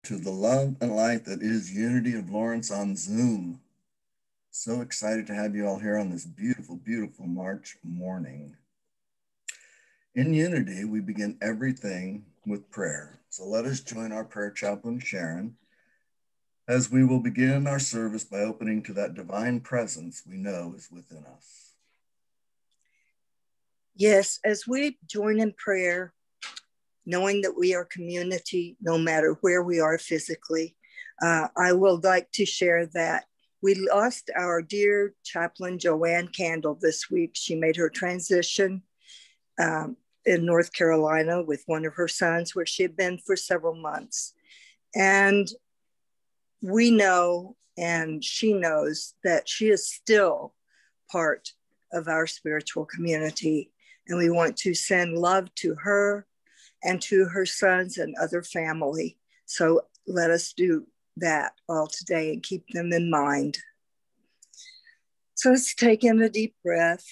to the love and light that is Unity of Lawrence on Zoom. So excited to have you all here on this beautiful, beautiful March morning. In Unity, we begin everything with prayer. So let us join our prayer chaplain, Sharon, as we will begin our service by opening to that divine presence we know is within us. Yes, as we join in prayer, knowing that we are community, no matter where we are physically, I would like to share that we lost our dear chaplain, Joanne Candle, this week. She made her transition in North Carolina with one of her sons, where she had been for several months. And we know, and she knows, that she is still part of our spiritual community. And we want to send love to her and to her sons and other family. So let us do that all today and keep them in mind. So let's take in a deep breath.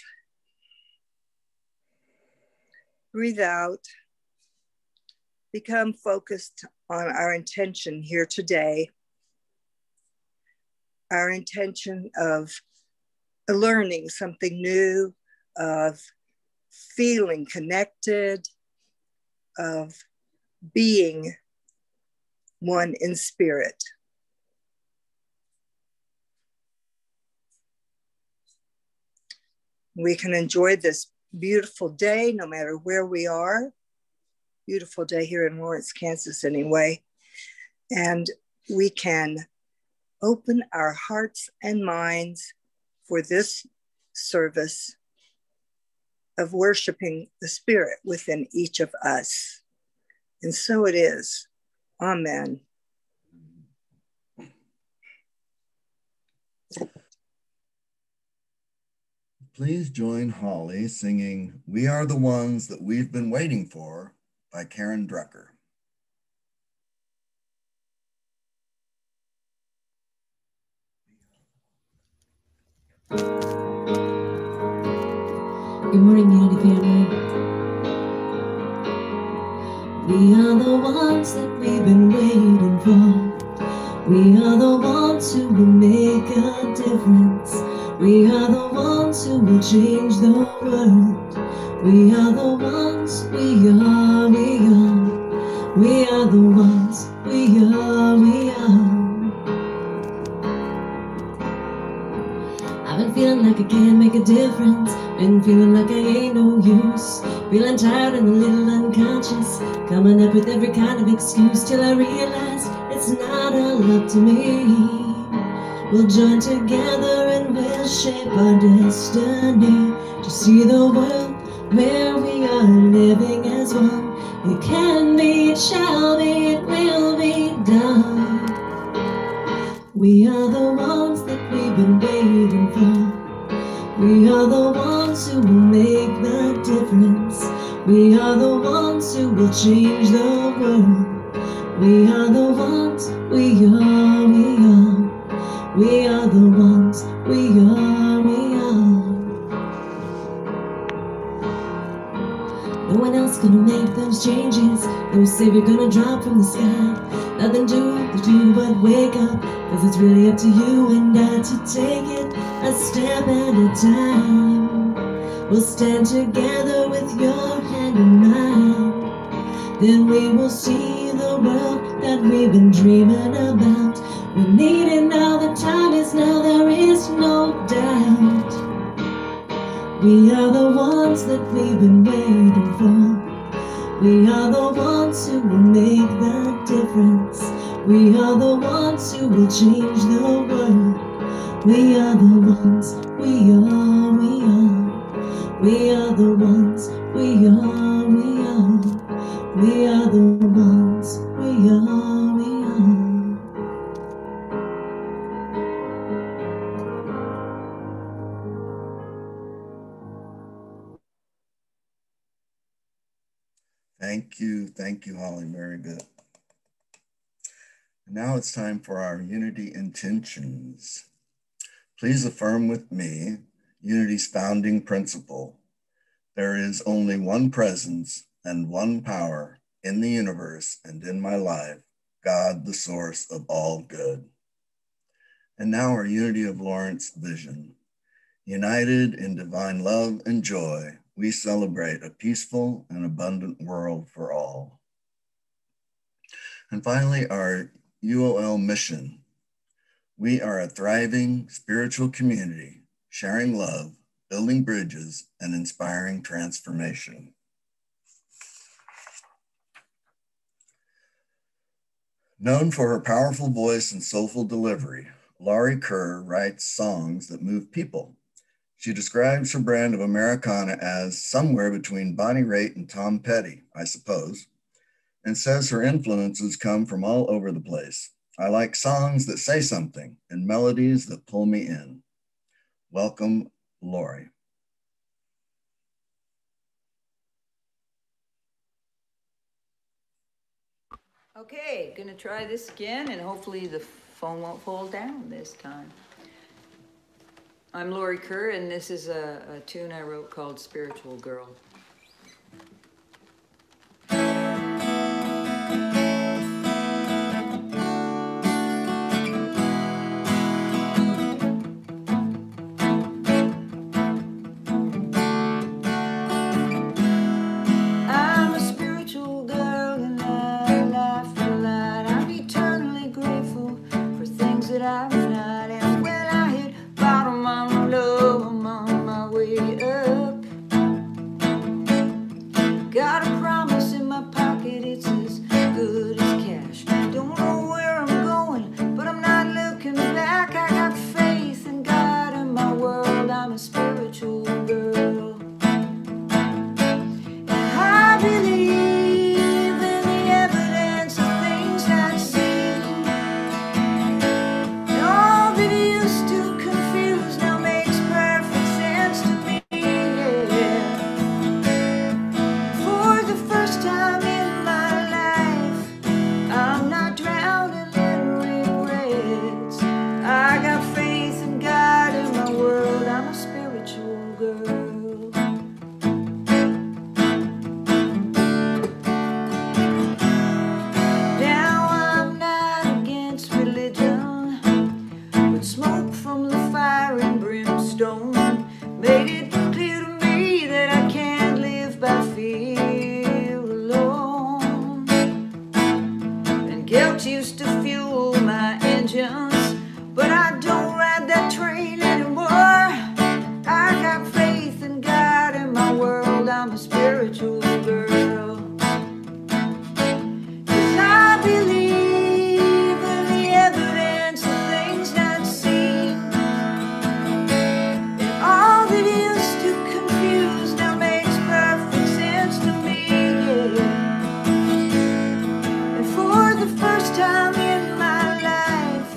Breathe out. Become focused on our intention here today. Our intention of learning something new, of feeling connected, of being one in spirit. We can enjoy this beautiful day no matter where we are. Beautiful day here in Lawrence, Kansas anyway. And we can open our hearts and minds for this service of worshiping the Spirit within each of us. And so it is. Amen. Please join Holly singing "We Are the Ones That We've Been Waiting For" by Karen Drucker. Good morning, Unity family. We are the ones that we've been waiting for. We are the ones who will make a difference. We are the ones who will change the world. We are the ones, we are. We are the ones, we are. I've been feeling like I can't make a difference. Been feeling like I ain't no use. Feeling tired and a little unconscious. Coming up with every kind of excuse till I realize it's not all up to me. We'll join together and we'll shape our destiny. To see the world where we are living as one. It can be, it shall be, it will be done. We are the ones that we've been waiting for. We are the ones who will make the difference. We are the ones who will change the world. We are the ones, we are. We are the ones, we are. No one else gonna make those changes. No savior gonna drop from the sky. Nothing to do but wake up. Cause it's really up to you and I to take it a step at a time. We'll stand together with your hand in mine. Then we will see the world that we've been dreaming about. We need it now, the time is now, there is no doubt. We are the ones that we've been waiting for. We are the ones who will make the difference. We are the ones who will change the world. We are the ones, we are. We are the ones, we are. We are the ones, we are. Thank you, Holly, very good. Now it's time for our Unity intentions. Please affirm with me Unity's founding principle. There is only one presence and one power in the universe and in my life, God, the source of all good. And now our Unity of Lawrence vision. United in divine love and joy, we celebrate a peaceful and abundant world for all. And finally, our UOL mission. We are a thriving spiritual community, sharing love, building bridges, and inspiring transformation. Known for her powerful voice and soulful delivery, Laurie Kerr writes songs that move people. She describes her brand of Americana as somewhere between Bonnie Raitt and Tom Petty, I suppose, and says her influences come from all over the place. I like songs that say something and melodies that pull me in. Welcome, Laurie. Okay, gonna try this again, and hopefully the phone won't fall down this time. I'm Laurie Kerr, and this is a tune I wrote called Spiritual Girl. I'm a spiritual girl, and I laugh a lot. I'm eternally grateful for things that I've not. And when I hit bottom, I'm low, I'm on my way up. Got a promise in my pocket, it's as good as cash. Don't know where I'm going, but I'm not looking back. I got faith in God and my world. I'm a spiritual girl. And I believe in the evidence of things not seen. And all that used to confuse now makes perfect sense to me. Yeah. For the first time in my life, I'm not drowning in regrets. I got faith in God in my world. I'm a spiritual girl. Now I'm not against religion, but smoke from the fire and brimstone made it clear to me that I can't live by fear alone. And guilt used to fuel my engines, but I don't ride that train anymore. I got faith in God in my world. I'm a spiritual girl. 'Cause I believe in the evidence of things not seen. And all that used to confuse now makes perfect sense to me. Yeah. And for the first time in my life,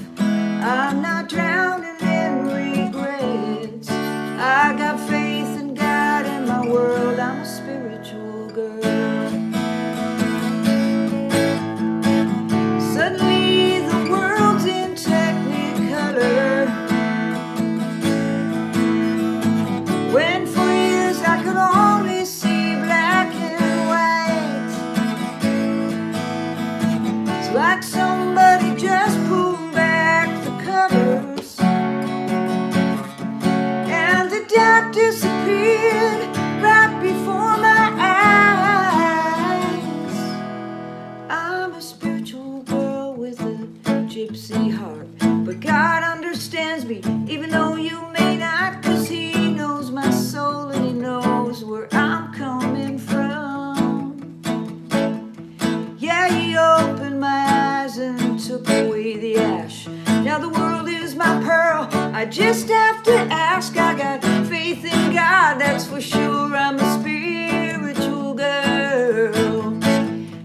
I'm not drowning in regrets. I got faith in God in my world. I'm a spiritual girl. Suddenly the world's in technicolor, when for years I could only see black and white. It's like somebody just pulled back the covers, and the doubt disappeared right before my eyes. I'm a spiritual girl with a gypsy heart, but God understands me, even though you may not, 'cause He knows my soul and He knows where I'm coming from. Yeah, He opened my eyes and took away the ash. Now the world is my pearl, I just have to ask. I got faith in God, that's for sure. I'm a spiritual girl.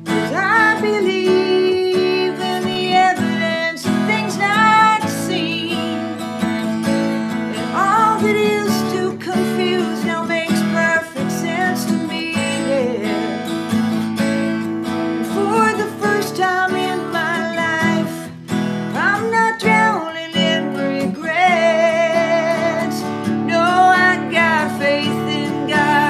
'Cause I believe in the evidence of things not seen. And all that used to confuse now makes perfect sense to me. Yeah. And for the first time in my life, I'm not drowning in regrets. No, I got faith in God.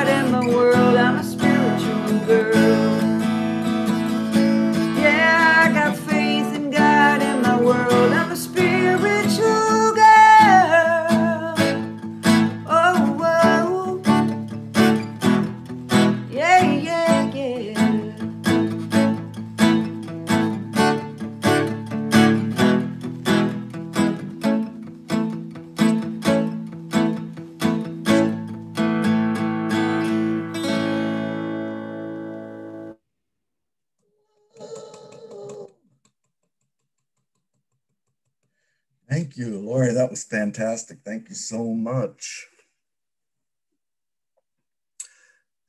Thank you, Lori. That was fantastic. Thank you so much.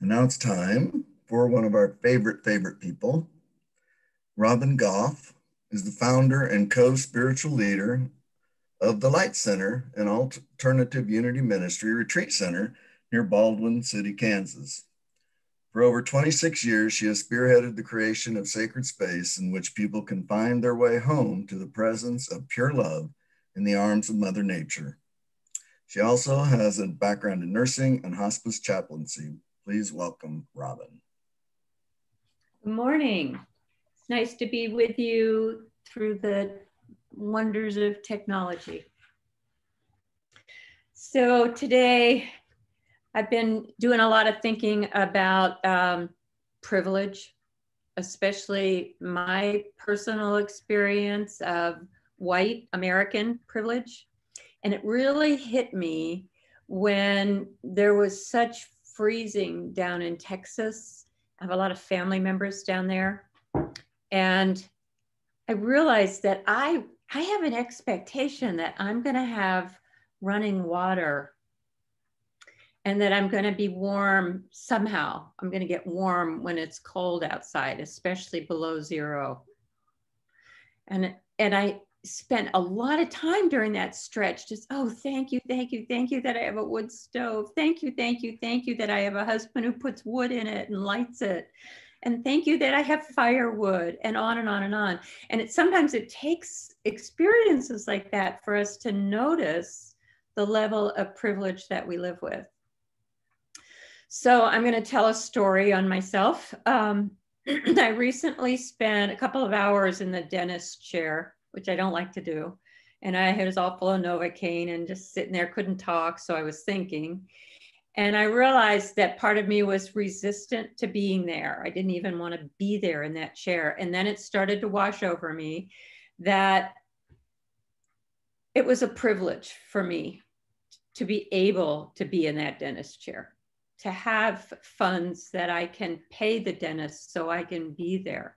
And now it's time for one of our favorite people. Robin Goff is the founder and co-spiritual leader of the Light Center, an alternative unity ministry retreat center near Baldwin City, Kansas. For over 26 years, she has spearheaded the creation of sacred space in which people can find their way home to the presence of pure love in the arms of Mother Nature. She also has a background in nursing and hospice chaplaincy. Please welcome Robin. Good morning. It's nice to be with you through the wonders of technology. So today I've been doing a lot of thinking about privilege, especially my personal experience of white American privilege. And it really hit me when there was such freezing down in Texas. I have a lot of family members down there. And I realized that I have an expectation that I'm going to have running water and that I'm going to be warm somehow. I'm going to get warm when it's cold outside, especially below zero. And I spent a lot of time during that stretch just, oh, thank you that I have a wood stove. Thank you that I have a husband who puts wood in it and lights it. And thank you that I have firewood, and on and on and on. And sometimes it takes experiences like that for us to notice the level of privilege that we live with. So I'm going to tell a story on myself. I recently spent a couple of hours in the dentist chair, which I don't like to do. And I was all full of Novocaine and just sitting there, couldn't talk. So I was thinking. And I realized that part of me was resistant to being there. I didn't even want to be there in that chair. And then it started to wash over me that it was a privilege for me to be able to be in that dentist chair, to have funds that I can pay the dentist so I can be there,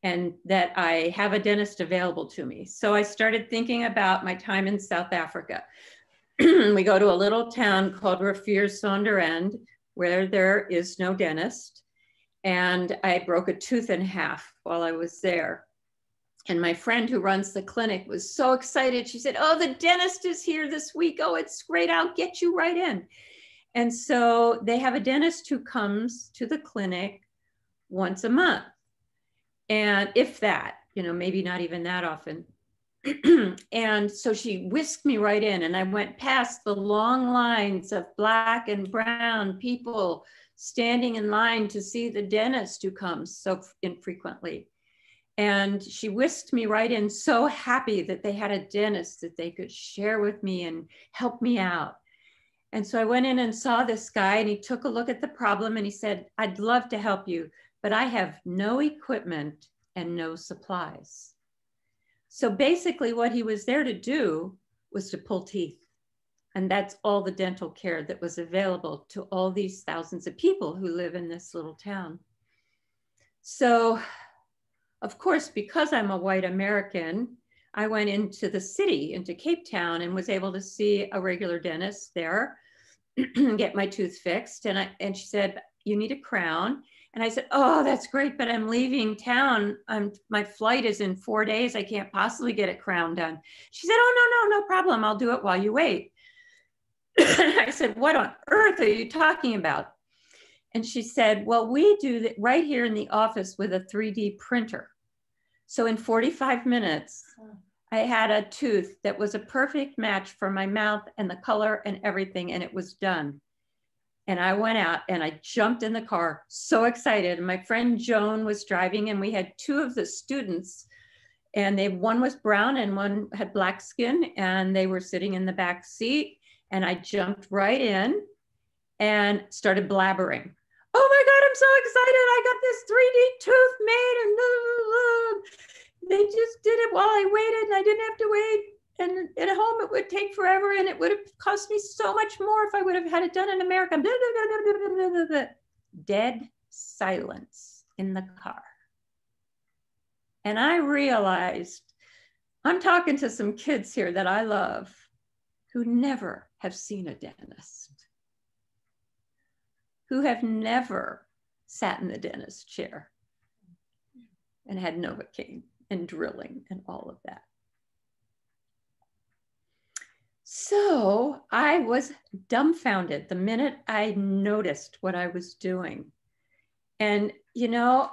and that I have a dentist available to me. So I started thinking about my time in South Africa. We go to a little town called Riviersonderend, where there is no dentist. And I broke a tooth in half while I was there. And my friend who runs the clinic was so excited. She said, oh, the dentist is here this week. Oh, it's great. I'll get you right in. And so they have a dentist who comes to the clinic once a month. And if that, maybe not even that often. And so she whisked me right in, and I went past the long lines of Black and brown people standing in line to see the dentist who comes so infrequently. And she whisked me right in, so happy that they had a dentist that they could share with me and help me out. And so I went in and saw this guy, and he took a look at the problem, and he said, I'd love to help you, but I have no equipment and no supplies. So basically what he was there to do was to pull teeth. And that's all the dental care that was available to all these thousands of people who live in this little town. So, of course, because I'm a white American, I went into the city, into Cape Town, and was able to see a regular dentist there, get my tooth fixed. And she said, you need a crown. And I said, oh, that's great, but I'm leaving town. My flight is in 4 days. I can't possibly get a crown done. She said, oh, no problem. I'll do it while you wait. I said, what on earth are you talking about? And she said, well, we do that right here in the office with a 3D printer. So in 45 minutes, I had a tooth that was a perfect match for my mouth and the color and everything, and it was done. And I went out and I jumped in the car, so excited. And my friend Joan was driving, and we had two of the students, and one was brown and one had black skin, and they were sitting in the back seat. And I jumped right in and started blabbering. Oh my God, I'm so excited. I got this 3D tooth made, and blah, blah, blah. They just did it while I waited, and I didn't have to wait. And at home, it would take forever, and it would have cost me so much more if I would have had it done in America. Blah, blah, blah, blah, blah, blah, blah. Dead silence in the car. And I realized I'm talking to some kids here that I love who never have seen a dentist, who have never sat in the dentist chair and had Novocaine and drilling and all of that. So I was dumbfounded the minute I noticed what I was doing. And, you know,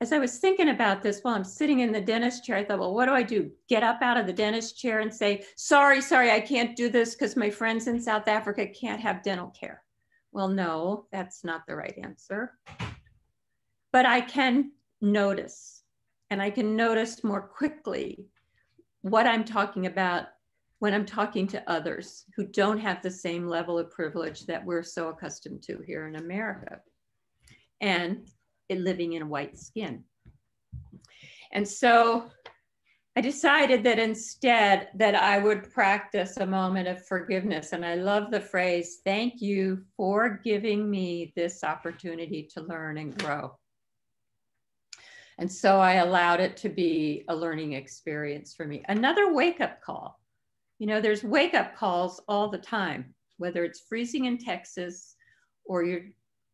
as I was thinking about this while I'm sitting in the dentist chair, I thought, well, what do I do? Get up out of the dentist chair and say, sorry, I can't do this because my friends in South Africa can't have dental care. Well, no, that's not the right answer. But I can notice, and I can notice more quickly what I'm talking about when I'm talking to others who don't have the same level of privilege that we're so accustomed to here in America, and living in white skin. And so I decided that instead that I would practice a moment of forgiveness. And I love the phrase, thank you for giving me this opportunity to learn and grow. And so I allowed it to be a learning experience for me. Another wake-up call. You know, there's wake-up calls all the time, whether it's freezing in Texas or you're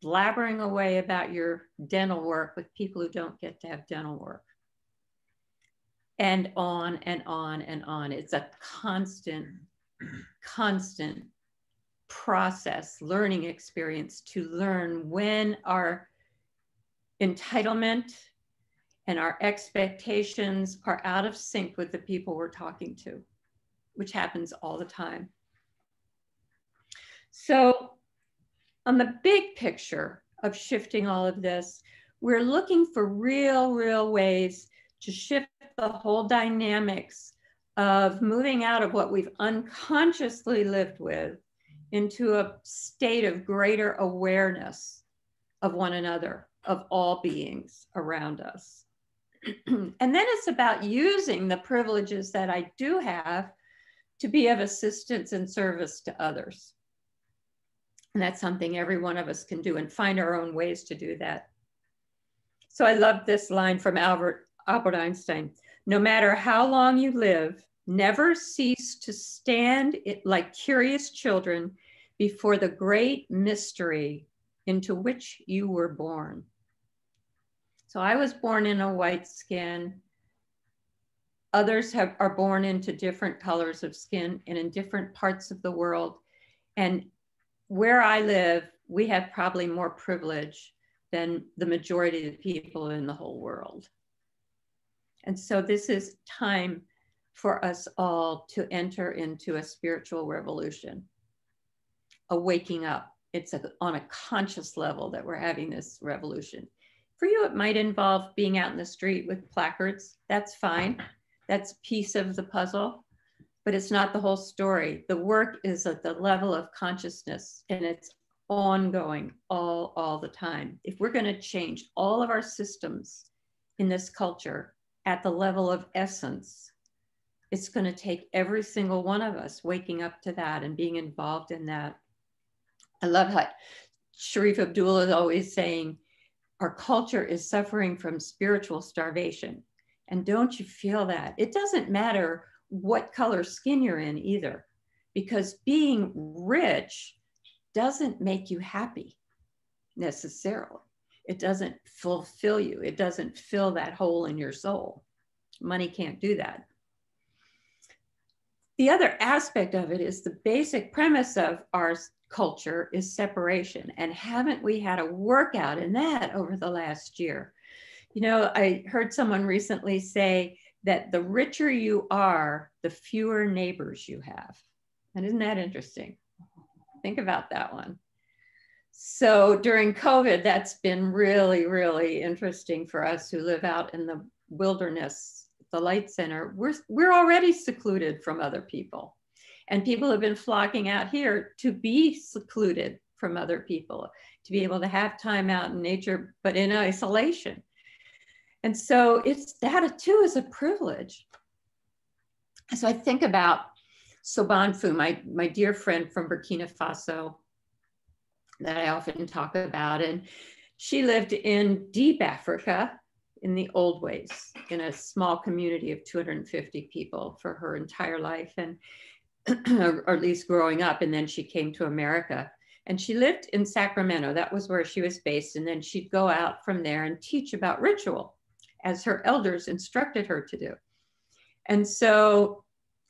blabbering away about your dental work with people who don't get to have dental work. And on and on and on. It's a constant process, learning experience to learn when our entitlement and our expectations are out of sync with the people we're talking to, which happens all the time. So on the big picture of shifting all of this, we're looking for real ways to shift the whole dynamics of moving out of what we've unconsciously lived with into a state of greater awareness of one another, of all beings around us. And then it's about using the privileges that I do have to be of assistance and service to others. And that's something every one of us can do and find our own ways to do that. So I love this line from Albert Einstein. No matter how long you live, never cease to stand like curious children before the great mystery into which you were born. So I was born in a white skin. Others are born into different colors of skin and in different parts of the world. And where I live, we have probably more privilege than the majority of the people in the whole world. And so this is time for us all to enter into a spiritual revolution, a waking up. It's on a conscious level that we're having this revolution. For you, it might involve being out in the street with placards. That's fine. That's a piece of the puzzle, but it's not the whole story. The work is at the level of consciousness, and it's ongoing all the time. If we're going to change all of our systems in this culture at the level of essence, it's going to take every single one of us waking up to that and being involved in that. I love how Sharif Abdul is always saying, our culture is suffering from spiritual starvation. And don't you feel that? It doesn't matter what color skin you're in either, because being rich doesn't make you happy necessarily. It doesn't fulfill you. It doesn't fill that hole in your soul. Money can't do that. The other aspect of it is the basic premise of our culture is separation. And haven't we had a workout in that over the last year? You know, I heard someone recently say that the richer you are, the fewer neighbors you have. And isn't that interesting? Think about that one. So during COVID, that's been really interesting for us who live out in the wilderness, the Light Center. We're already secluded from other people. And people have been flocking out here to be secluded from other people, to be able to have time out in nature, but in isolation. And so that too is a privilege. So I think about Sobanfu, my dear friend from Burkina Faso that I often talk about. And she lived in deep Africa, in the old ways, in a small community of 250 people for her entire life, and or at least growing up. And then she came to America, and she lived in Sacramento. That was where she was based. And then she'd go out from there and teach about ritual, as her elders instructed her to do. And so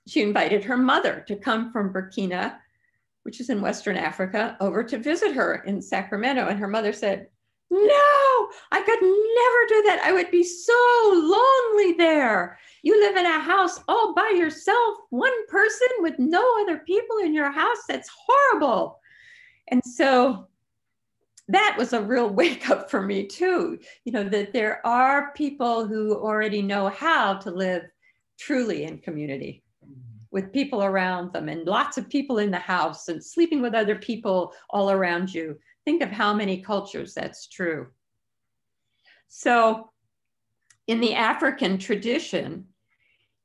she invited her mother to come from Burkina, which is in Western Africa, over to visit her in Sacramento. And her mother said, "No, I could never do that. I would be so lonely there. You live in a house all by yourself, one person with no other people in your house. That's horrible." And so that was a real wake up for me too, you know, that there are people who already know how to live truly in community with people around them, and lots of people in the house, and sleeping with other people all around you. Think of how many cultures that's true. So in the African tradition,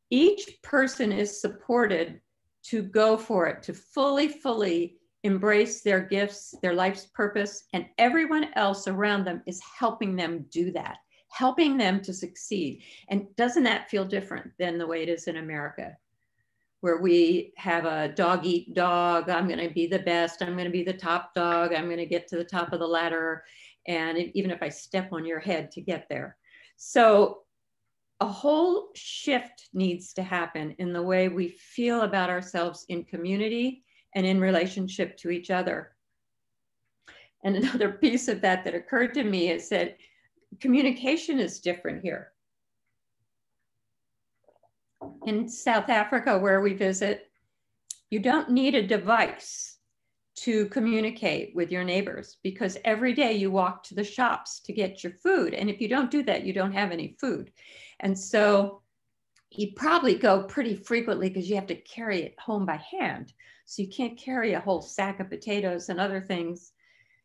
each person is supported to go for it, to fully embrace their gifts, their life's purpose, and everyone else around them is helping them do that, helping them to succeed. And doesn't that feel different than the way it is in America, where we have a dog eat dog? I'm going to be the best. I'm going to be the top dog. I'm going to get to the top of the ladder. And even if I step on your head to get there. So a whole shift needs to happen in the way we feel about ourselves in community and in relationship to each other. And another piece of that that occurred to me is that communication is different here. In South Africa, where we visit, you don't need a device to communicate with your neighbors, because every day you walk to the shops to get your food. And if you don't do that, you don't have any food. And so you probably go pretty frequently because you have to carry it home by hand. So you can't carry a whole sack of potatoes and other things.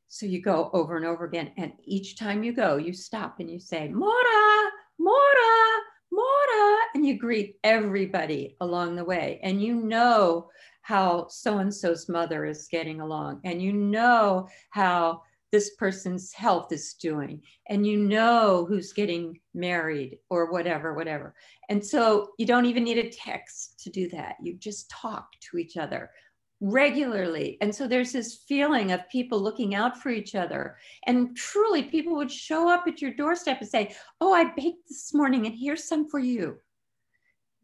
So you go over and over again. And each time you go, you stop and you say, "Mora, Mora, Mora," and you greet everybody along the way. And you know how so-and-so's mother is getting along. And you know how this person's health is doing. And you know who's getting married or whatever. And so you don't even need a text to do that. You just talk to each other regularly. And so there's this feeling of people looking out for each other. And truly, people would show up at your doorstep and say, "Oh, I baked this morning and here's some for you."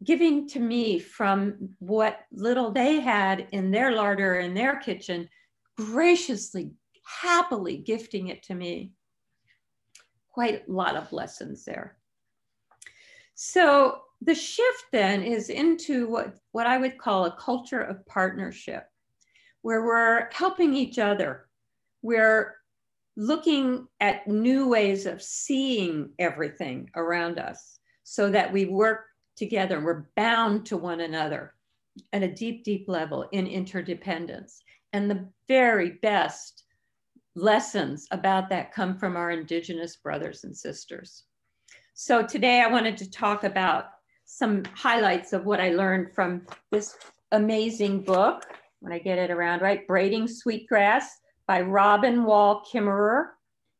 Giving to me from what little they had in their larder, in their kitchen, graciously, happily gifting it to me. Quite a lot of lessons there. So the shift then is into what I would call a culture of partnership, where we're helping each other. We're looking at new ways of seeing everything around us so that we work together. We're bound to one another at a deep, deep level in interdependence. And the very best lessons about that come from our indigenous brothers and sisters. So today I wanted to talk about some highlights of what I learned from this amazing book, when I get it around right, Braiding Sweetgrass by Robin Wall Kimmerer.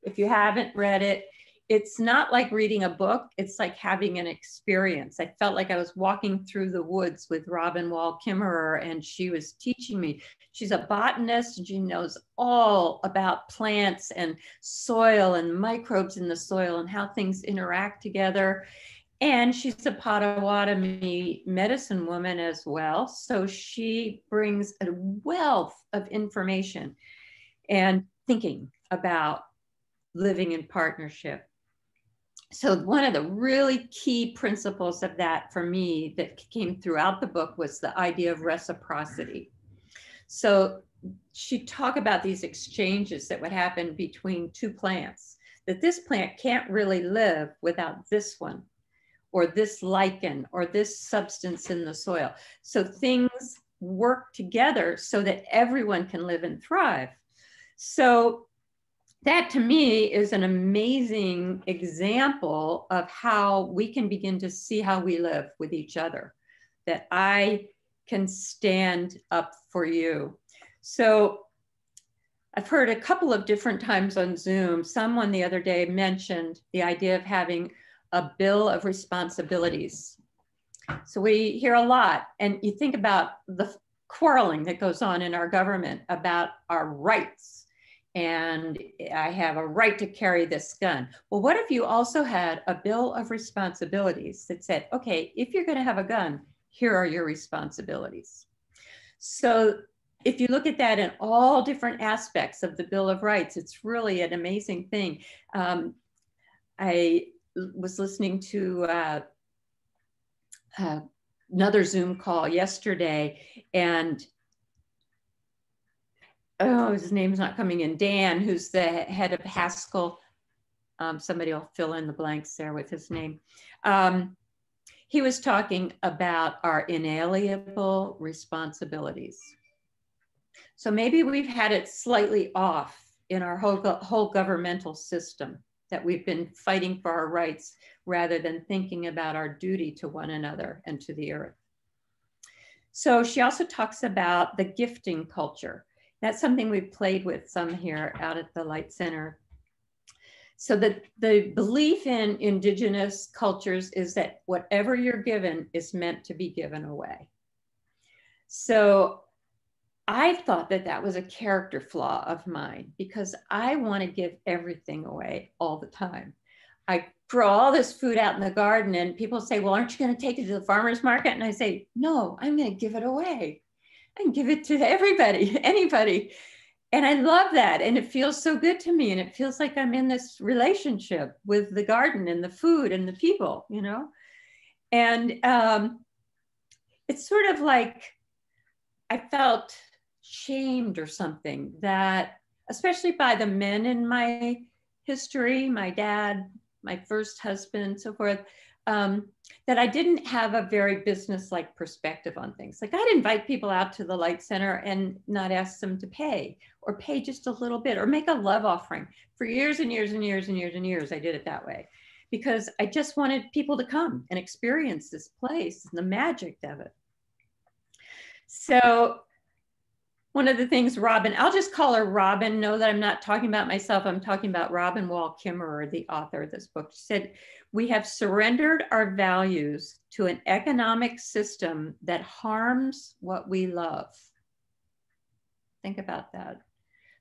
If you haven't read it, it's not like reading a book, it's like having an experience. I felt like I was walking through the woods with Robin Wall Kimmerer, and she was teaching me. She's a botanist, and she knows all about plants and soil and microbes in the soil and how things interact together. And she's a Potawatomi medicine woman as well. So she brings a wealth of information and thinking about living in partnership. So one of the really key principles of that for me that came throughout the book was the idea of reciprocity. So she talked about these exchanges that would happen between two plants, that this plant can't really live without this one, or this lichen, or this substance in the soil. So things work together so that everyone can live and thrive. So that to me is an amazing example of how we can begin to see how we live with each other, that I can stand up for you. So I've heard a couple of different times on Zoom, someone the other day mentioned the idea of having a bill of responsibilities. So we hear a lot, and you think about the quarreling that goes on in our government about our rights. And I have a right to carry this gun. Well, what if you also had a bill of responsibilities that said, okay, if you're going to have a gun, here are your responsibilities. So if you look at that in all different aspects of the Bill of Rights, it's really an amazing thing. I was listening to another Zoom call yesterday, and oh, his name's not coming in, Dan, who's the head of Haskell. Somebody will fill in the blanks there with his name. He was talking about our inalienable responsibilities. So maybe we've had it slightly off in our whole governmental system, that we've been fighting for our rights rather than thinking about our duty to one another and to the earth. So she also talks about the gifting culture. That's something we've played with some here out at the Light Center. So the belief in indigenous cultures is that whatever you're given is meant to be given away. So I thought that that was a character flaw of mine, because I want to give everything away all the time. I grow all this food out in the garden, and people say, well, aren't you going to take it to the farmer's market? And I say, no, I'm going to give it away. I can give it to everybody, anybody. And I love that. And it feels so good to me. And it feels like I'm in this relationship with the garden and the food and the people, you know? And it's sort of like I felt shamed or something, that, especially by the men in my history, my dad, my first husband, so forth, that I didn't have a very business-like perspective on things. Like, I'd invite people out to the Light Center and not ask them to pay, or pay just a little bit, or make a love offering. For years and years and years and years and years, I did it that way, because I just wanted people to come and experience this place and the magic of it. So one of the things Robin, I'll just call her Robin, know that I'm not talking about myself, I'm talking about Robin Wall Kimmerer, the author of this book. She said, we have surrendered our values to an economic system that harms what we love. Think about that.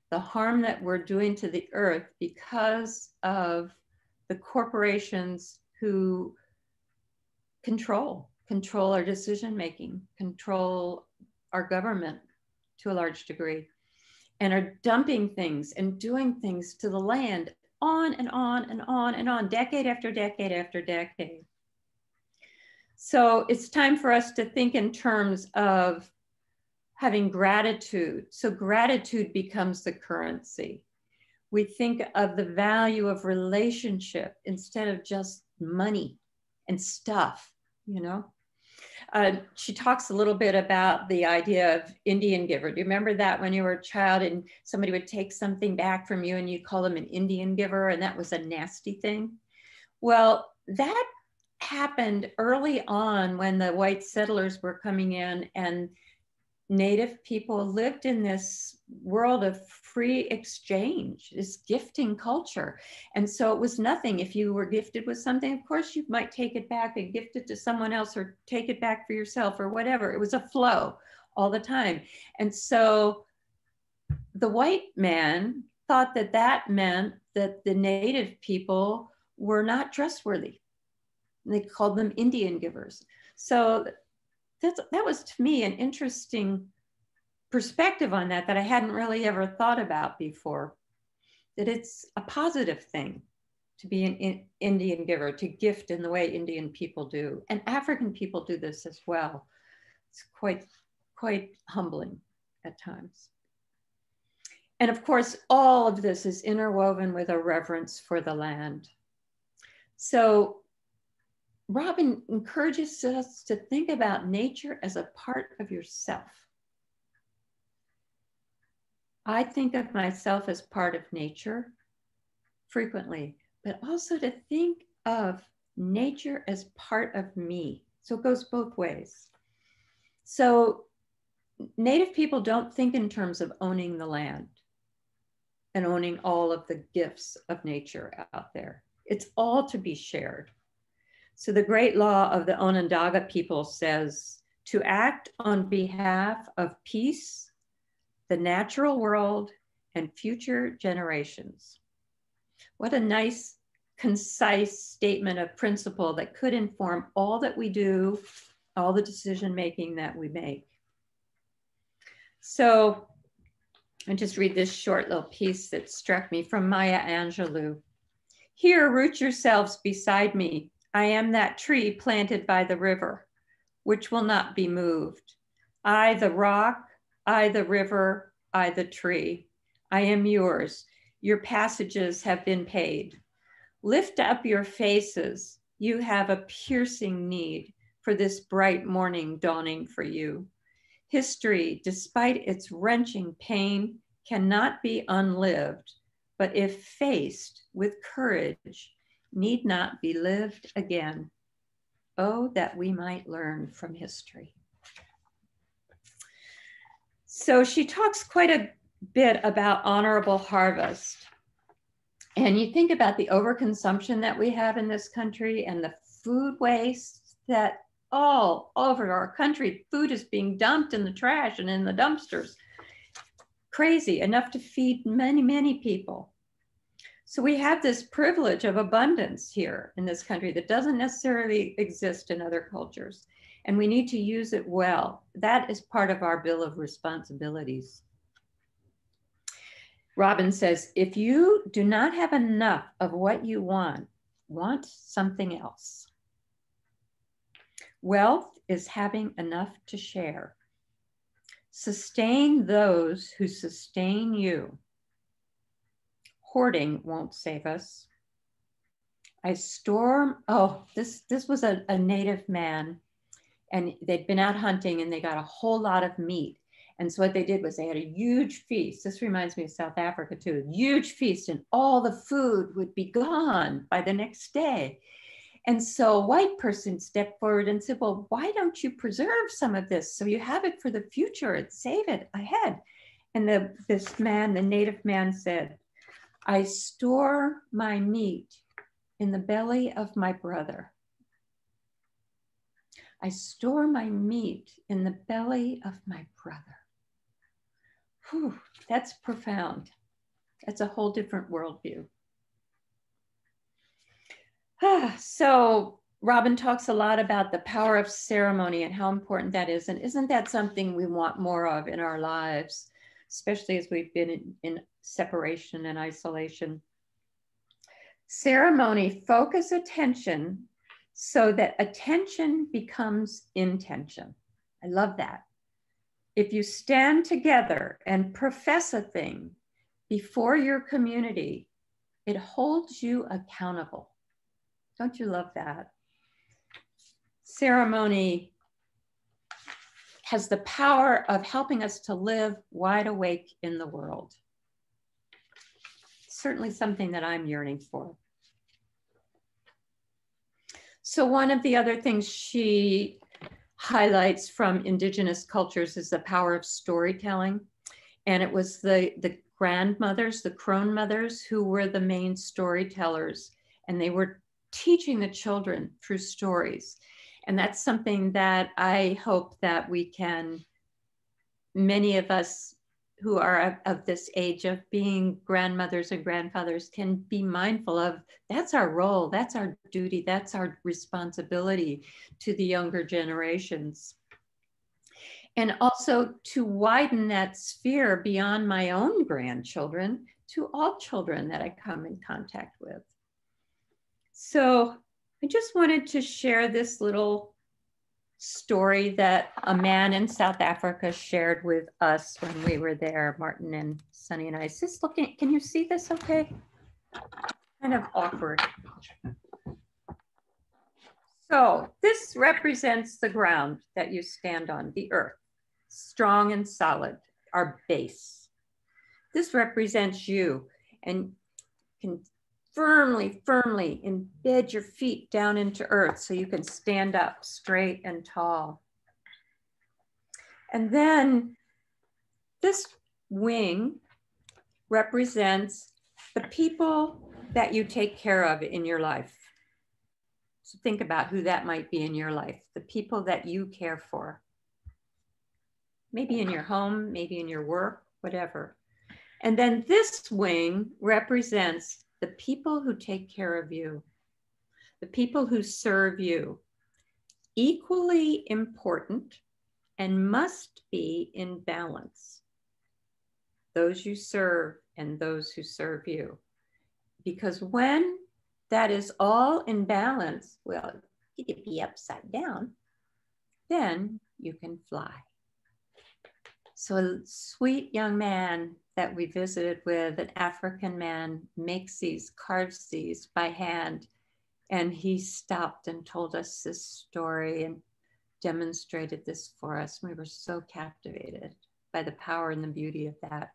The harm that we're doing to the earth because of the corporations who control our decision-making, control our government to a large degree, and are dumping things and doing things to the land on and on and on and on, decade after decade after decade. So it's time for us to think in terms of having gratitude. So gratitude becomes the currency. We think of the value of relationship instead of just money and stuff, you know? She talks a little bit about the idea of Indian giver. Do you remember that when you were a child and somebody would take something back from you and you call them an Indian giver, and that was a nasty thing? Well, that happened early on when the white settlers were coming in, and Native people lived in this world of free exchange, this gifting culture. And so it was nothing. If you were gifted with something, of course, you might take it back and gift it to someone else, or take it back for yourself, or whatever. It was a flow all the time. And so the white man thought that that meant that the Native people were not trustworthy. They called them Indian givers. So that was, to me, an interesting perspective on that I hadn't really ever thought about before, that it's a positive thing to be an Indian giver, to gift in the way Indian people do. And African people do this as well. It's quite humbling at times. And of course, all of this is interwoven with a reverence for the land. So Robin encourages us to think about nature as a part of yourself. I think of myself as part of nature frequently, but also to think of nature as part of me. So it goes both ways. So Native people don't think in terms of owning the land and owning all of the gifts of nature out there. It's all to be shared. So the great law of the Onondaga people says to act on behalf of peace, the natural world, and future generations. What a nice, concise statement of principle that could inform all that we do, all the decision-making that we make. So I just read this short little piece that struck me from Maya Angelou. Here, root yourselves beside me. I am that tree planted by the river, which will not be moved. I, the rock, I, the river, I, the tree. I am yours. Your passages have been paid. Lift up your faces. You have a piercing need for this bright morning dawning for you. History, despite its wrenching pain, cannot be unlived, but if faced with courage, need not be lived again. Oh, that we might learn from history. So she talks quite a bit about honorable harvest. And you think about the overconsumption that we have in this country and the food waste that all over our country, food is being dumped in the trash and in the dumpsters. Crazy, enough to feed many, many people. So we have this privilege of abundance here in this country that doesn't necessarily exist in other cultures. And we need to use it well. That is part of our bill of responsibilities. Robin says, if you do not have enough of what you want something else. Wealth is having enough to share. Sustain those who sustain you. Hoarding won't save us. This was a native man, and they'd been out hunting and they got a whole lot of meat. And so what they did was they had a huge feast. This reminds me of South Africa too, a huge feast, and all the food would be gone by the next day. And so a white person stepped forward and said, well, why don't you preserve some of this so you have it for the future and save it ahead? And this man, the native man said, I store my meat in the belly of my brother. I store my meat in the belly of my brother. Whew, that's profound. That's a whole different worldview. So Robin talks a lot about the power of ceremony and how important that is. And isn't that something we want more of in our lives, especially as we've been in separation and isolation? Ceremony focus attention so that attention becomes intention. I love that. If you stand together and profess a thing before your community, it holds you accountable. Don't you love that? Ceremony has the power of helping us to live wide awake in the world. Certainly something that I'm yearning for. So one of the other things she highlights from indigenous cultures is the power of storytelling. And it was the grandmothers, the crone mothers, who were the main storytellers. And they were teaching the children through stories. And that's something that I hope that we can, many of us who are of this age of being grandmothers and grandfathers, can be mindful of. That's our role, that's our duty, that's our responsibility to the younger generations. And also to widen that sphere beyond my own grandchildren to all children that I come in contact with. So I just wanted to share this little story that a man in South Africa shared with us when we were there, Martin and Sunny and I. Is this looking, can you see this okay? Kind of awkward. So this represents the ground that you stand on, the earth, strong and solid, our base. This represents you, and can firmly embed your feet down into earth so you can stand up straight and tall. And then this wing represents the people that you take care of in your life. So think about who that might be in your life, the people that you care for. Maybe in your home, maybe in your work, whatever. And then this wing represents the people who take care of you, the people who serve you. Equally important and must be in balance. Those you serve and those who serve you. Because when that is all in balance, well, you could be upside down, then you can fly. So a sweet young man that we visited with, an African man, makes these, carves these by hand. And he stopped and told us this story and demonstrated this for us. We were so captivated by the power and the beauty of that.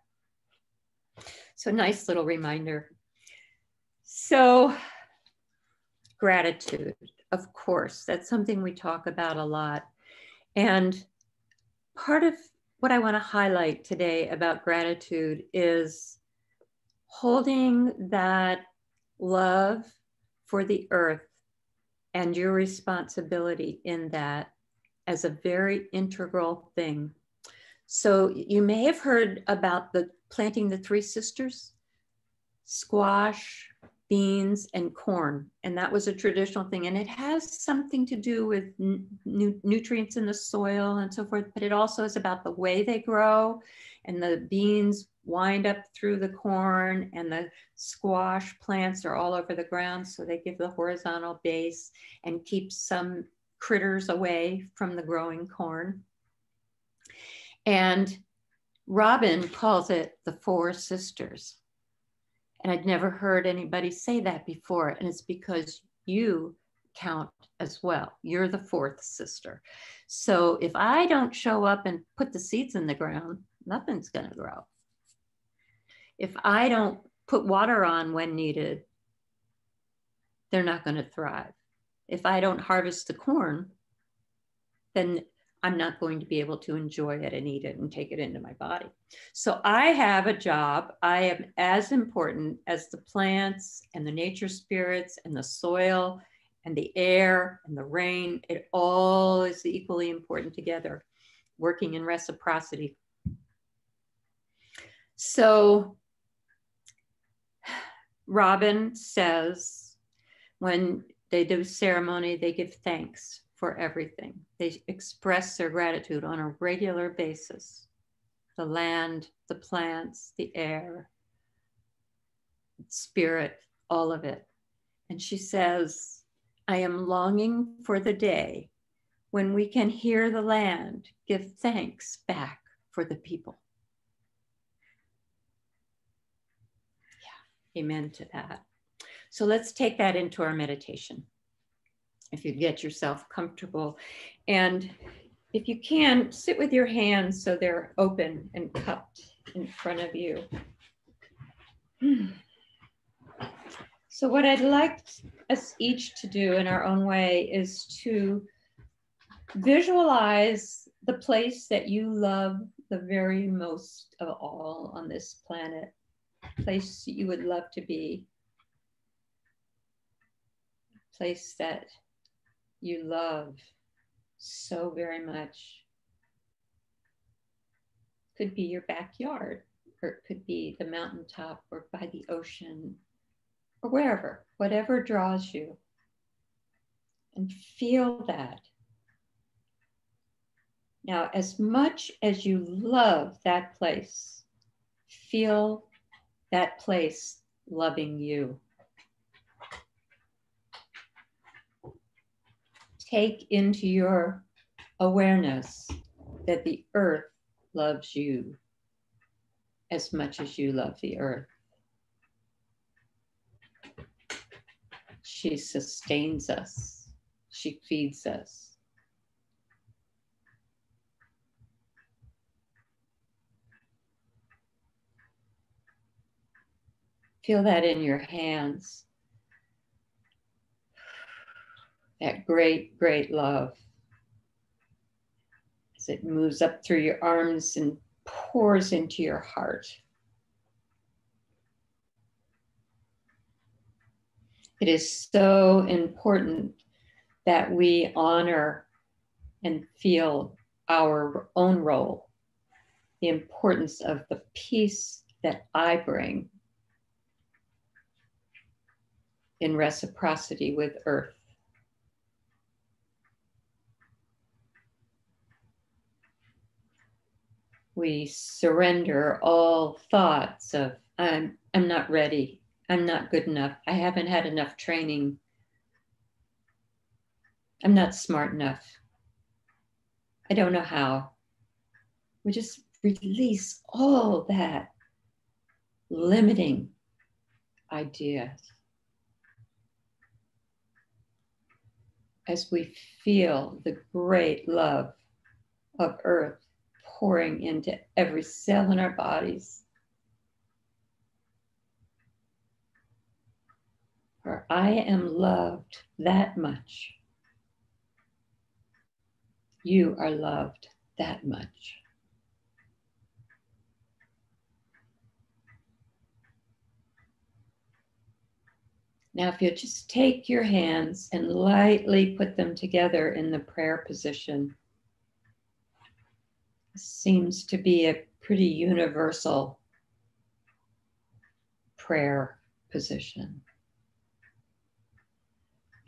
So nice little reminder. So gratitude, of course, that's something we talk about a lot. And part of what I want to highlight today about gratitude is holding that love for the earth and your responsibility in that as a very integral thing. So you may have heard about the planting the three sisters, squash, beans, and corn. And that was a traditional thing. And it has something to do with nutrients in the soil and so forth, but it also is about the way they grow, and the beans wind up through the corn, and the squash plants are all over the ground. So they give the horizontal base and keep some critters away from the growing corn. And Robin calls it the Four Sisters. And I'd never heard anybody say that before. And it's because you count as well. You're the fourth sister. So if I don't show up and put the seeds in the ground, nothing's going to grow. If I don't put water on when needed, they're not going to thrive. If I don't harvest the corn, then I'm not going to be able to enjoy it and eat it and take it into my body. So I have a job. I am as important as the plants and the nature spirits and the soil and the air and the rain. It all is equally important together, working in reciprocity. So Robin says when they do ceremony, they give thanks for everything. They express their gratitude on a regular basis. The land, the plants, the air, spirit, all of it. And she says, I am longing for the day when we can hear the land give thanks back for the people. Yeah, amen to that. So let's take that into our meditation. If you get yourself comfortable, and if you can, sit with your hands so they're open and cupped in front of you. So what I'd like us each to do in our own way is to visualize the place that you love the very most of all on this planet, place that you would love to be, place that you love so very much. Could be your backyard, or it could be the mountaintop, or by the ocean, or wherever, whatever draws you. And feel that. Now, as much as you love that place, feel that place loving you. Take into your awareness that the earth loves you as much as you love the earth. She sustains us. She feeds us. Feel that in your hands. That great, great love as it moves up through your arms and pours into your heart. It is so important that we honor and feel our own role, the importance of the peace that I bring in reciprocity with Earth. We surrender all thoughts of, I'm not ready, I'm not good enough, I haven't had enough training, I'm not smart enough, I don't know how. We just release all that limiting ideas as we feel the great love of Earth pouring into every cell in our bodies. For I am loved that much. You are loved that much. Now, if you just take your hands and lightly put them together in the prayer position, it seems to be a pretty universal prayer position.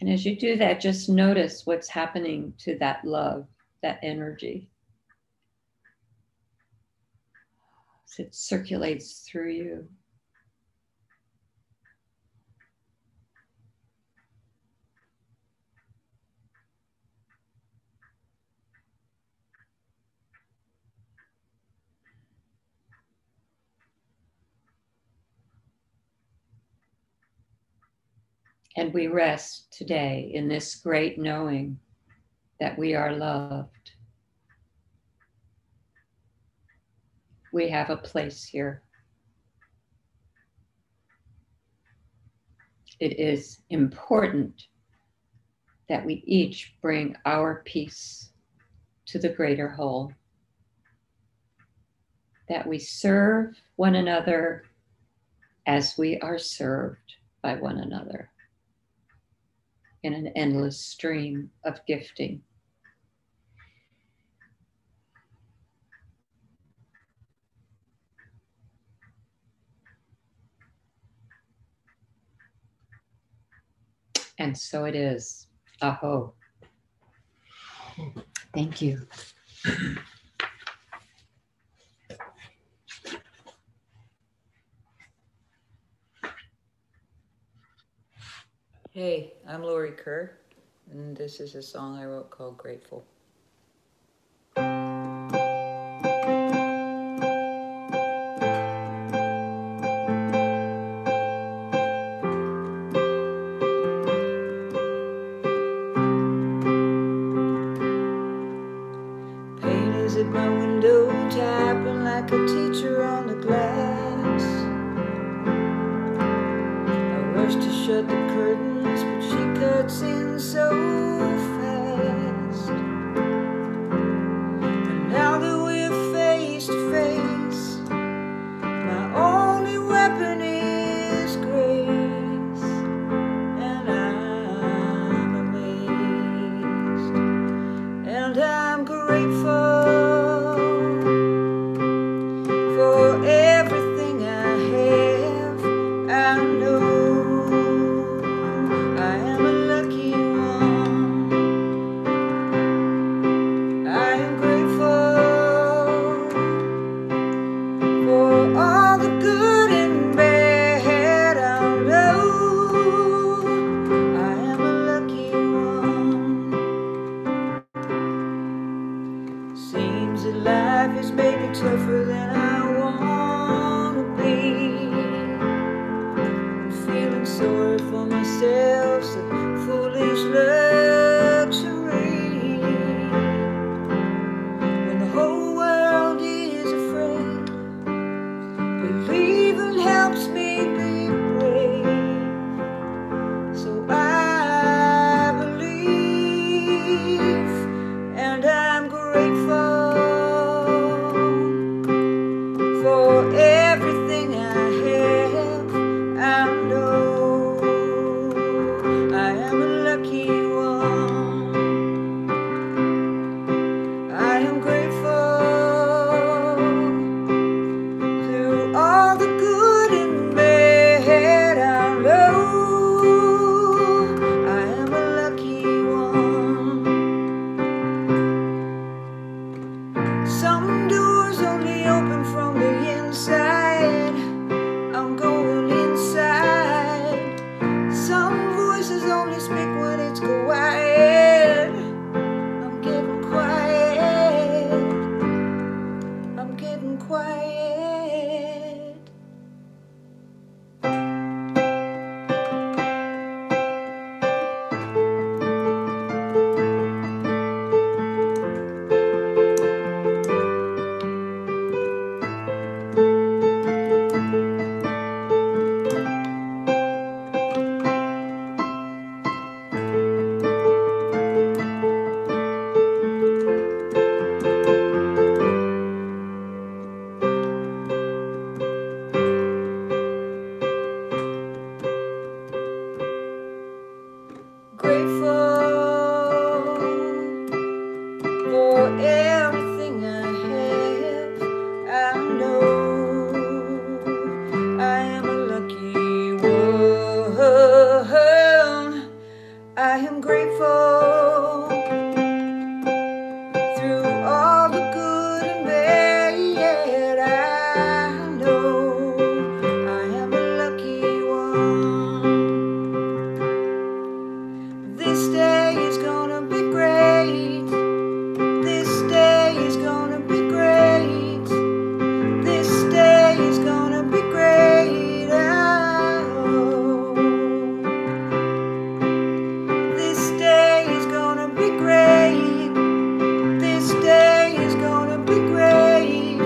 And as you do that, just notice what's happening to that love, that energy, as it circulates through you. And we rest today in this great knowing that we are loved. We have a place here. It is important that we each bring our piece to the greater whole, that we serve one another as we are served by one another in an endless stream of gifting. And so it is. Aho. Thank you. Hey, I'm Lori Kerr, and this is a song I wrote called Grateful. Pain is at my window, tapping like a teacher on the glass. I rush to shut the curtains, but she cuts in so fast. And now that we're face to face, my only weapon is grace. And I'm amazed, and I'm grateful for everything I have. I know I am a lucky one. I am grateful for all the good and bad. I know I am a lucky one. Seems that life has made me tougher than I want to be. I'm feeling sorry for myself, so foolish luxury. When the whole world is afraid, believing helps me be brave. So I believe, and I'm grateful everything I have. I know I am a lucky one. I am grateful through all the good and bad. I know I am a lucky one. This day is gonna be great. This day is gonna be great. This day is gonna be great. Oh, this day is gonna be great. This day is gonna be great.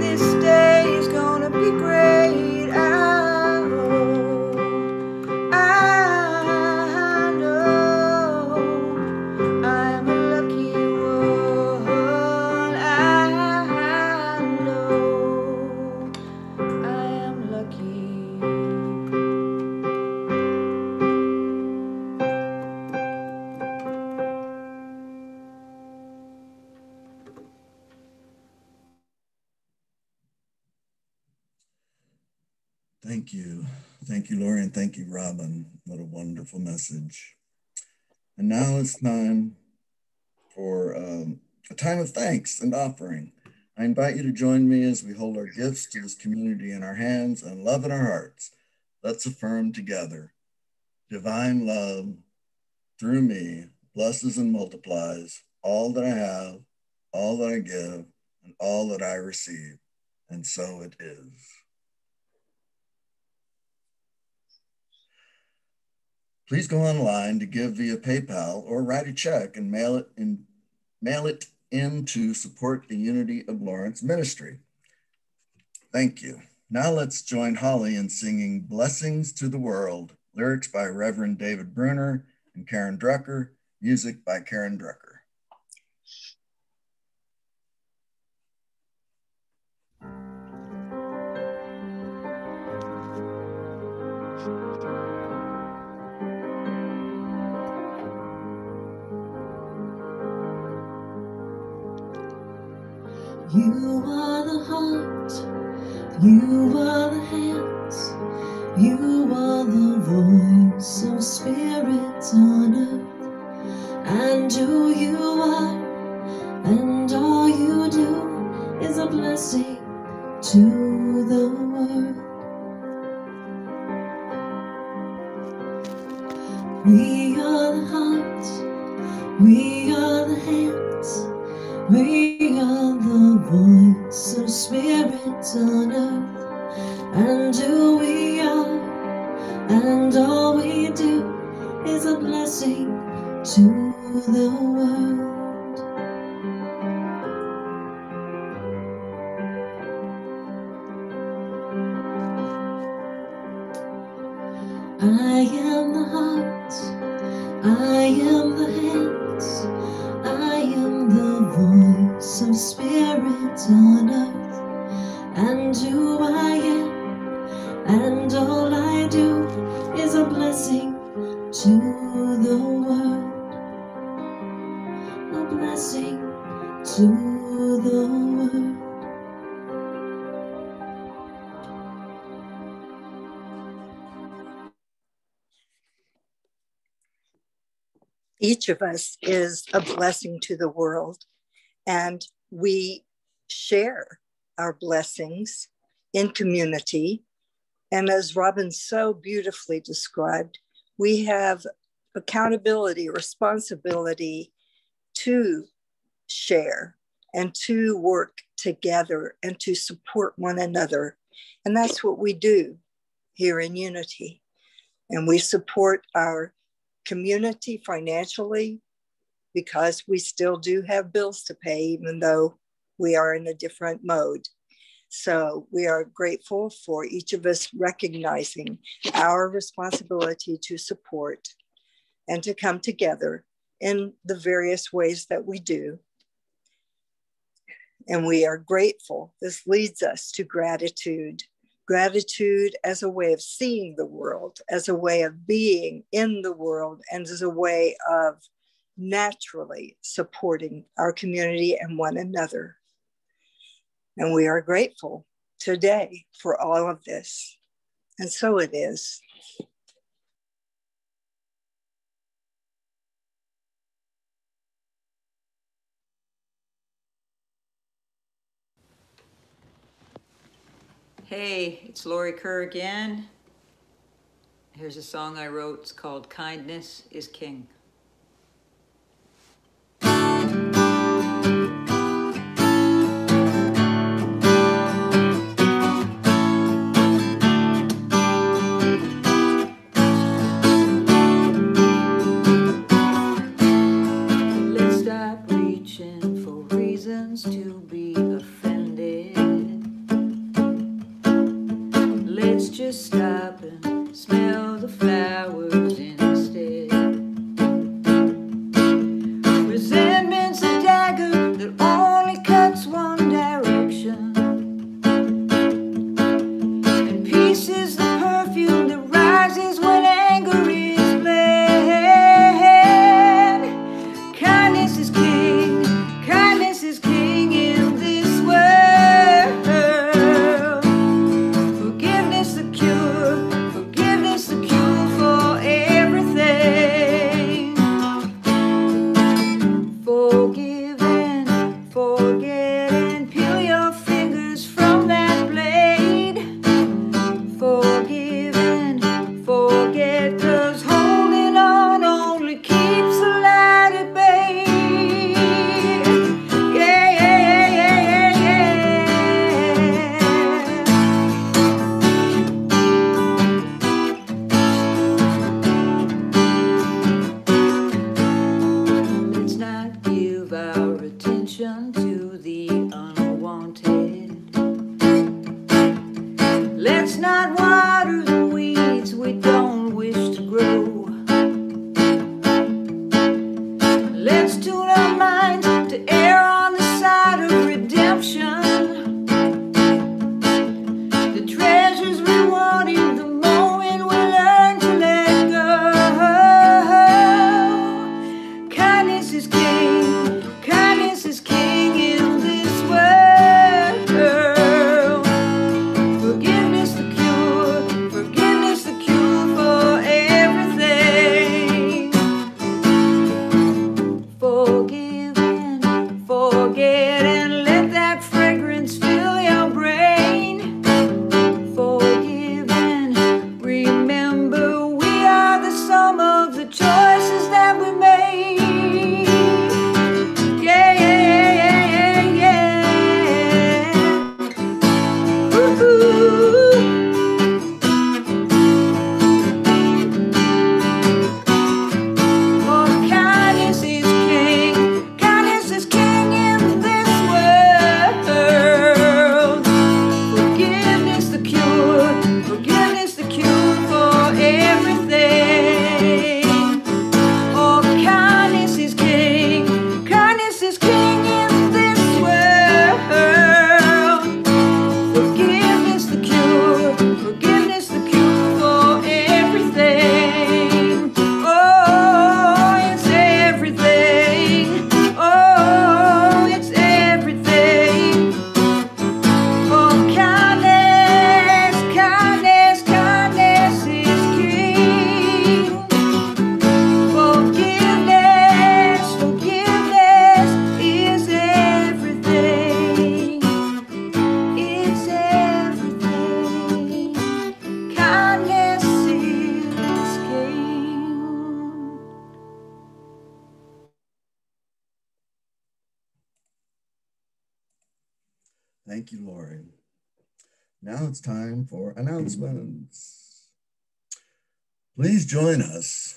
This day is gonna be great. Oh, I know I'm a lucky one. I know I am lucky. Thank you. Thank you, Lori, and thank you, Robin. What a wonderful message. And now it's time for a time of thanks and offering. I invite you to join me as we hold our gifts to this community in our hands and love in our hearts. Let's affirm together. Divine love through me blesses and multiplies all that I have, all that I give, and all that I receive. And so it is. Please go online to give via PayPal or write a check and mail it in to support the Unity of Lawrence ministry. Thank you. Now let's join Holly in singing Blessings to the World, lyrics by Reverend David Bruner and Karen Drucker, music by Karen Drucker. You are the heart, you are the hands, you are the voice of spirit on earth, and who you are, and all you do is a blessing to the world. We are the heart, we are the hands, we are the voice of spirit on earth, and who we are, and all we do is a blessing to the world. I am the heart, I am the hands, I am the voice of spirit on earth, and who I am, and all I do is a blessing to the world, a blessing to the world. Each of us is a blessing to the world, and we share our blessings in community. And as Robin so beautifully described, we have accountability, responsibility to share and to work together and to support one another. And that's what we do here in Unity. And we support our community financially because we still do have bills to pay, even though we are in a different mode. So we are grateful for each of us recognizing our responsibility to support and to come together in the various ways that we do. And we are grateful. This leads us to gratitude. Gratitude as a way of seeing the world, as a way of being in the world, and as a way of naturally supporting our community and one another. And we are grateful today for all of this. And so it is. Hey, it's Lori Kerr again. Here's a song I wrote. It's called Kindness is King. Let's stop reaching for reasons to be offended. Let's just stop and smell the flowers instead. Resentment's a dagger that only cuts one direction, and peace is the perfume that rises when anger is bled. Kindness is king, kindness is king in this world. Forgiveness the cure for everything. Forgive and forget and peel your fingers from that blade. Forgive and forget, 'cause holding on only keeps the light at bay. Yeah, yeah, yeah, yeah, Let's not give our attention to the unwanted. Let's not water the weeds we don't wish to grow. Let's tune our minds to err on the side of redemption. The treasures rewarding the moment we learn to let go. Kindness is king, kindness is king in this world. Forgiveness the cure for everything. Forgive and forget and let that fragrance fill your brain. Forgive and remember we are the sum of the choices that we made. Yeah, yeah, yeah, yeah, yeah. Woo-hoo. Oh, kindness is king in this world. Forgiveness the cure for everything. Oh, kindness is king in this world. Forgiveness the cure for everything. Oh, it's everything. Oh, it's everything. Oh, kindness is king. Forgiveness is everything. It's everything. Kindness is king. Thank you, Lori. Now it's time for announcements. Please join us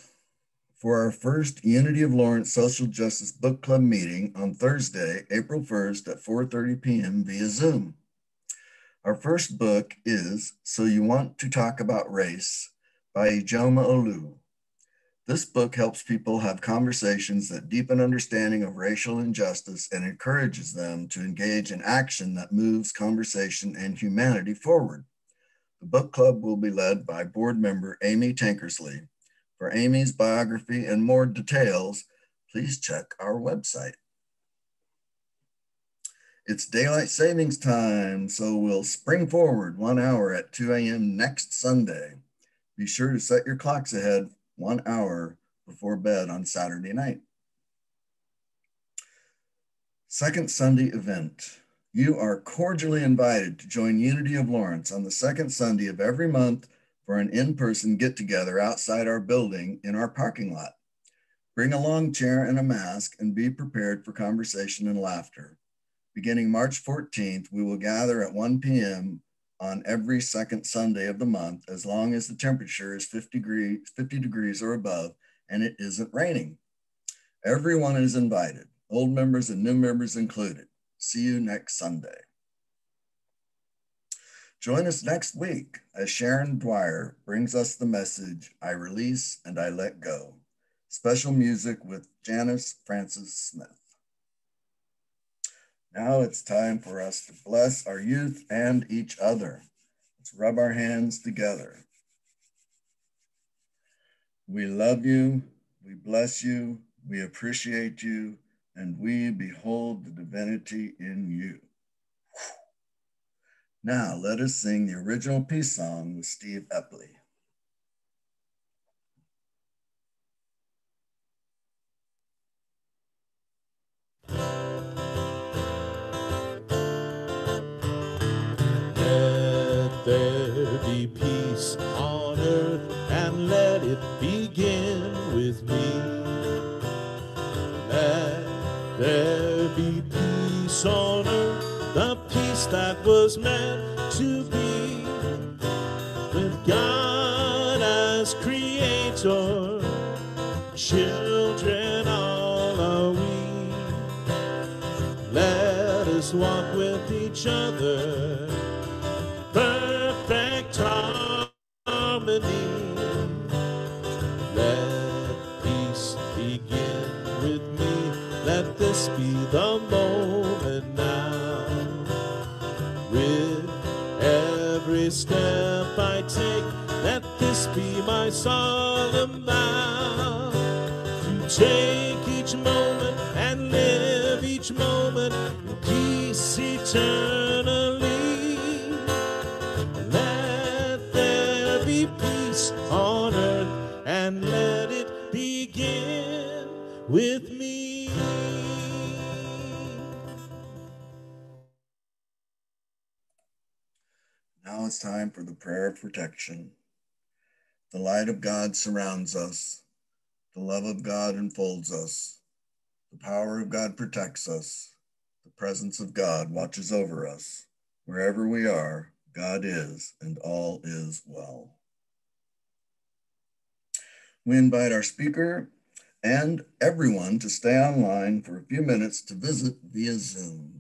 for our first Unity of Lawrence Social Justice Book Club meeting on Thursday, April 1st at 4:30 p.m. via Zoom. Our first book is So You Want to Talk About Race by Ijoma Olu. This book helps people have conversations that deepen understanding of racial injustice and encourages them to engage in action that moves conversation and humanity forward. The book club will be led by board member Amy Tankersley. For Amy's biography and more details, please check our website. It's daylight savings time, so we'll spring forward 1 hour at 2 a.m. next Sunday. Be sure to set your clocks ahead 1 hour before bed on Saturday night. Second Sunday event. You are cordially invited to join Unity of Lawrence on the second Sunday of every month for an in-person get-together outside our building in our parking lot. Bring a long chair and a mask and be prepared for conversation and laughter. Beginning March 14th, we will gather at 1 p.m. on every second Sunday of the month, as long as the temperature is 50 degrees or above and it isn't raining. Everyone is invited, old members and new members included. See you next Sunday. Join us next week as Sharon Dwyer brings us the message, I Release and I Let Go. Special music with Janice Francis Smith. Now it's time for us to bless our youth and each other. Let's rub our hands together. We love you, we bless you, we appreciate you, and we behold the divinity in you. Now let us sing the original peace song with Steve Epley. Let there be peace on earth and let it begin with me. Let there be peace on earth, the peace that was meant to be. With God as creator, children all are we. Let us walk with each other, perfect harmony. Let peace begin with me. Let this be the moment now. With every step I take, let this be my solemn vow. To take each moment and live each moment in peace eternally. Let there be peace on earth and let it begin with me. Now it's time for the prayer of protection. The light of God surrounds us. The love of God enfolds us. The power of God protects us. The presence of God watches over us. Wherever we are, God is, and all is well. We invite our speaker and everyone to stay online for a few minutes to visit via Zoom.